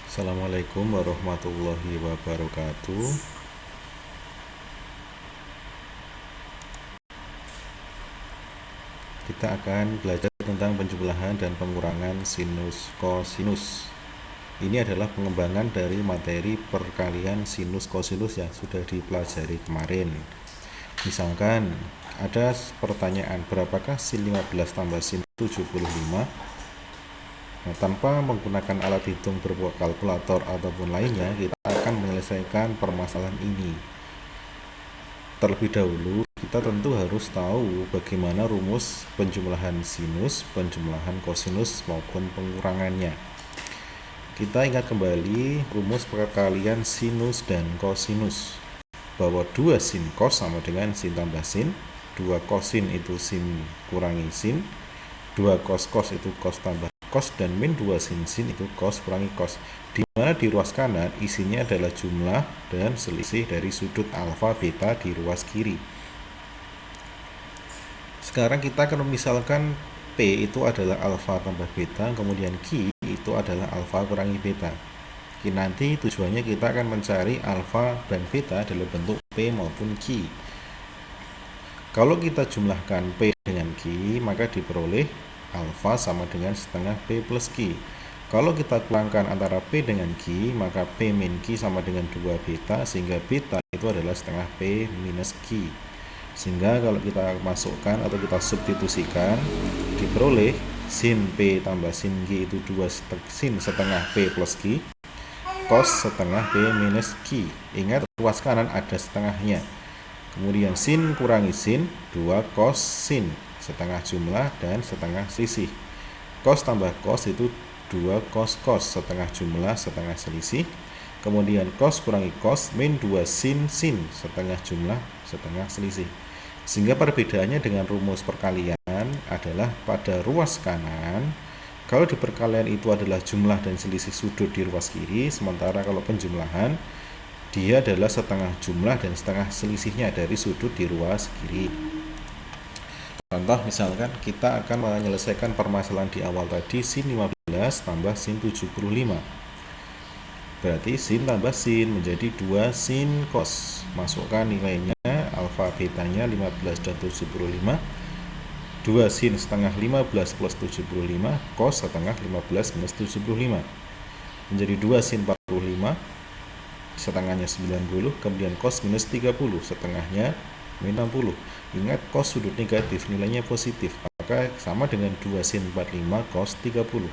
Assalamualaikum warahmatullahi wabarakatuh. Kita akan belajar tentang penjumlahan dan pengurangan sinus kosinus. Ini adalah pengembangan dari materi perkalian sinus kosinus yang sudah dipelajari kemarin. Misalkan ada pertanyaan, berapakah sin 15 tambah sin 75? Nah, tanpa menggunakan alat hitung berupa kalkulator ataupun lainnya, kita akan menyelesaikan permasalahan ini. Terlebih dahulu, kita tentu harus tahu bagaimana rumus penjumlahan sinus, penjumlahan kosinus maupun pengurangannya. Kita ingat kembali rumus perkalian sinus dan kosinus, bahwa 2 sin cos sama dengan sin tambah sin, 2 kosin itu sin kurangi sin, 2 cos cos itu cos tambah cos, dan min 2 sin sin itu cos kurangi cos, di mana di ruas kanan isinya adalah jumlah dan selisih dari sudut alfa beta di ruas kiri. Sekarang kita akan misalkan P itu adalah alfa tambah beta, kemudian Q itu adalah alfa kurangi beta. Nanti tujuannya kita akan mencari alfa dan beta dalam bentuk P maupun Q. Kalau kita jumlahkan P dengan Q, maka diperoleh alfa sama dengan setengah P plus Q. Kalau kita kurangkan antara P dengan Q, maka P min Q sama dengan 2 beta, sehingga beta itu adalah setengah P minus Q. Sehingga kalau kita masukkan atau kita substitusikan, diperoleh sin P tambah sin Q itu 2 sin setengah P plus Q, cos setengah P minus Q. Ingat, ruas kanan ada setengahnya. Kemudian sin kurangi sin, 2 cos sin, setengah jumlah dan setengah selisih. Cos tambah cos itu 2 cos cos, setengah jumlah setengah selisih. Kemudian cos kurangi cos, min 2 sin sin, setengah jumlah setengah selisih. Sehingga perbedaannya dengan rumus perkalian adalah pada ruas kanan, kalau di perkalian itu adalah jumlah dan selisih sudut di ruas kiri, sementara kalau penjumlahan dia adalah setengah jumlah dan setengah selisihnya dari sudut di ruas kiri. Contoh misalkan kita akan menyelesaikan permasalahan di awal tadi, sin 15 tambah sin 75. Berarti sin tambah sin menjadi 2 sin cos. Masukkan nilainya, alfa betanya 15 dan 75. 2 sin setengah 15 plus 75, cos setengah 15 minus 75. Menjadi 2 sin 45, setengahnya 90, kemudian cos minus 30, setengahnya min 60. Ingat, cos sudut negatif, nilainya positif, maka sama dengan 2 sin 45 cos 30.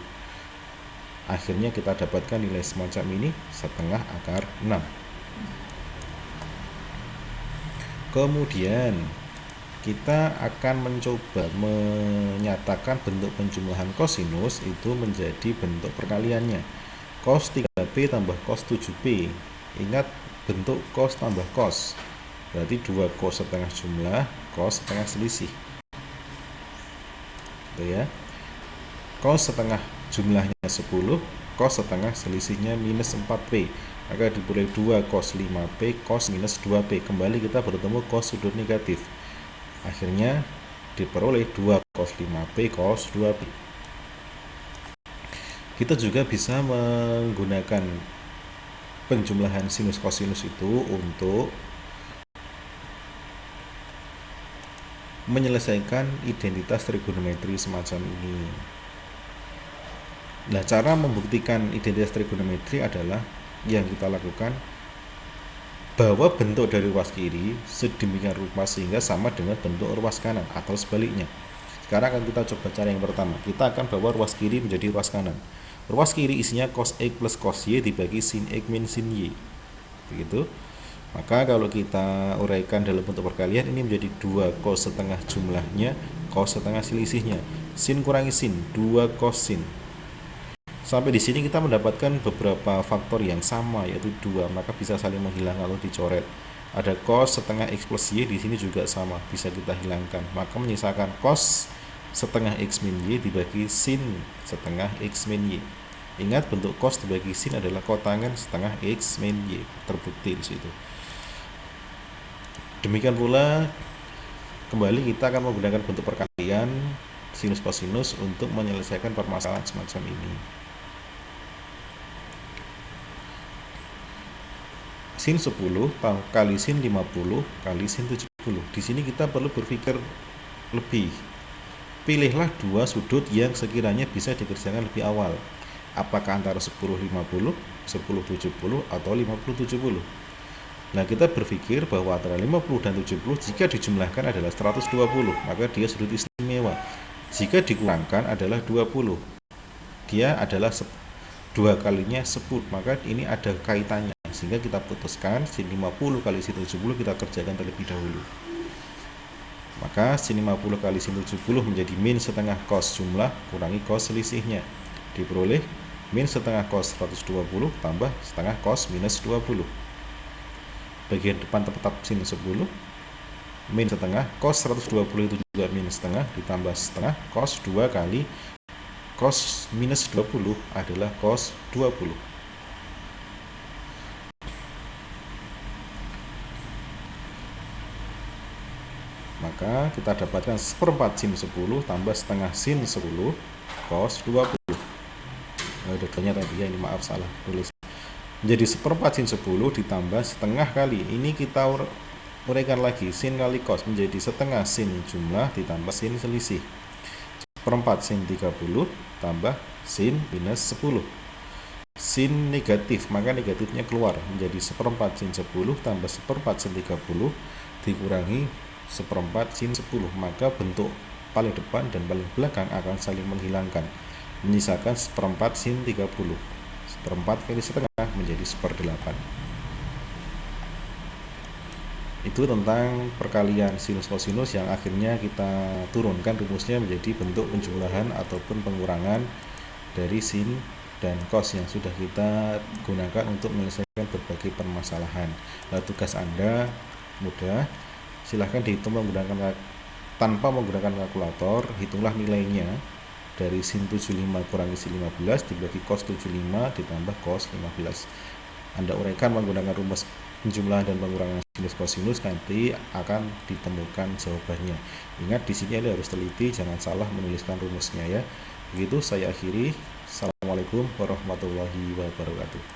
Akhirnya kita dapatkan nilai semacam ini, setengah akar 6. Kemudian kita akan mencoba menyatakan bentuk penjumlahan kosinus itu menjadi bentuk perkaliannya. Cos 3P tambah cos 7P. Ingat, bentuk cos tambah cos, berarti 2 cos setengah jumlah, cos setengah selisih. Itu ya. Cos setengah jumlahnya 10, cos setengah selisihnya minus 4P. Maka diperoleh 2 cos 5P, cos minus 2P. Kembali kita bertemu cos sudut negatif. Akhirnya diperoleh 2 cos 5P, cos 2P. Kita juga bisa menggunakan penjumlahan sinus kosinus itu untuk menyelesaikan identitas trigonometri semacam ini. Nah, cara membuktikan identitas trigonometri adalah yang kita lakukan bahwa bentuk dari ruas kiri sedemikian rupa sehingga sama dengan bentuk ruas kanan atau sebaliknya. Sekarang akan kita coba cara yang pertama. Kita akan bawa ruas kiri menjadi ruas kanan. Ruas kiri isinya cos X plus cos Y dibagi sin X min sin Y. Begitu. Maka kalau kita uraikan dalam bentuk perkalian, ini menjadi 2 cos setengah jumlahnya, cos setengah selisihnya. Sin kurangi sin, 2 cos sin. Sampai di sini kita mendapatkan beberapa faktor yang sama, yaitu 2, maka bisa saling menghilang kalau dicoret. Ada cos setengah X plus Y, di sini juga sama, bisa kita hilangkan. Maka menyisakan cos setengah X min Y dibagi sin setengah X min Y. Ingat, bentuk cos dibagi sin adalah kotangan setengah X min Y, terbukti di situ. Demikian pula, kembali kita akan menggunakan bentuk perkalian sinus kosinus untuk menyelesaikan permasalahan semacam ini. sin 10 kali sin 50 kali sin 70. Di sini kita perlu berpikir lebih. Pilihlah dua sudut yang sekiranya bisa dikerjakan lebih awal. Apakah antara 10-50, 10-70, atau 50-70. Nah, kita berpikir bahwa antara 50 dan 70 jika dijumlahkan adalah 120, maka dia sudut istimewa. Jika dikurangkan adalah 20, dia adalah 2 kalinya 10, maka ini ada kaitannya. Sehingga kita putuskan sin 50 kali sin 70 kita kerjakan terlebih dahulu. Maka sin 50 kali sin 70 menjadi min setengah cos jumlah kurangi cos selisihnya. Diperoleh min setengah cos 120 tambah setengah cos minus 20. Bagian depan tetap sin 10, min setengah cos 120 itu juga min setengah ditambah setengah cos 2 kali cos minus 20 adalah cos 20. Maka kita dapatkan seperempat sin 10 tambah setengah sin 10 cos 20. Detailnya tadi ya, ini maaf salah tulis. Menjadi seperempat sin 10 ditambah setengah kali, ini kita uraikan lagi, sin kali cos menjadi setengah sin jumlah ditambah sin selisih. Seperempat sin 30 tambah sin minus 10. Sin negatif, maka negatifnya keluar, menjadi seperempat sin 10 tambah seperempat sin 30 dikurangi seperempat sin 10, maka bentuk paling depan dan paling belakang akan saling menghilangkan, menyisakan seperempat sin 30. Seperempat kali setengah menjadi 1/8. Itu tentang perkalian sinus kosinus yang akhirnya kita turunkan rumusnya menjadi bentuk penjumlahan ataupun pengurangan dari sin dan cos yang sudah kita gunakan untuk menyelesaikan berbagai permasalahan. Nah, tugas Anda mudah, silahkan dihitung tanpa menggunakan kalkulator. Hitunglah nilainya dari sin 75 kurangi sin 15 dibagi cos 75 ditambah cos 15. Anda uraikan menggunakan rumus penjumlahan dan pengurangan sinus kosinus, nanti akan ditemukan jawabannya. Ingat, di sini Anda harus teliti, jangan salah menuliskan rumusnya ya. Begitu saya akhiri. Assalamualaikum warahmatullahi wabarakatuh.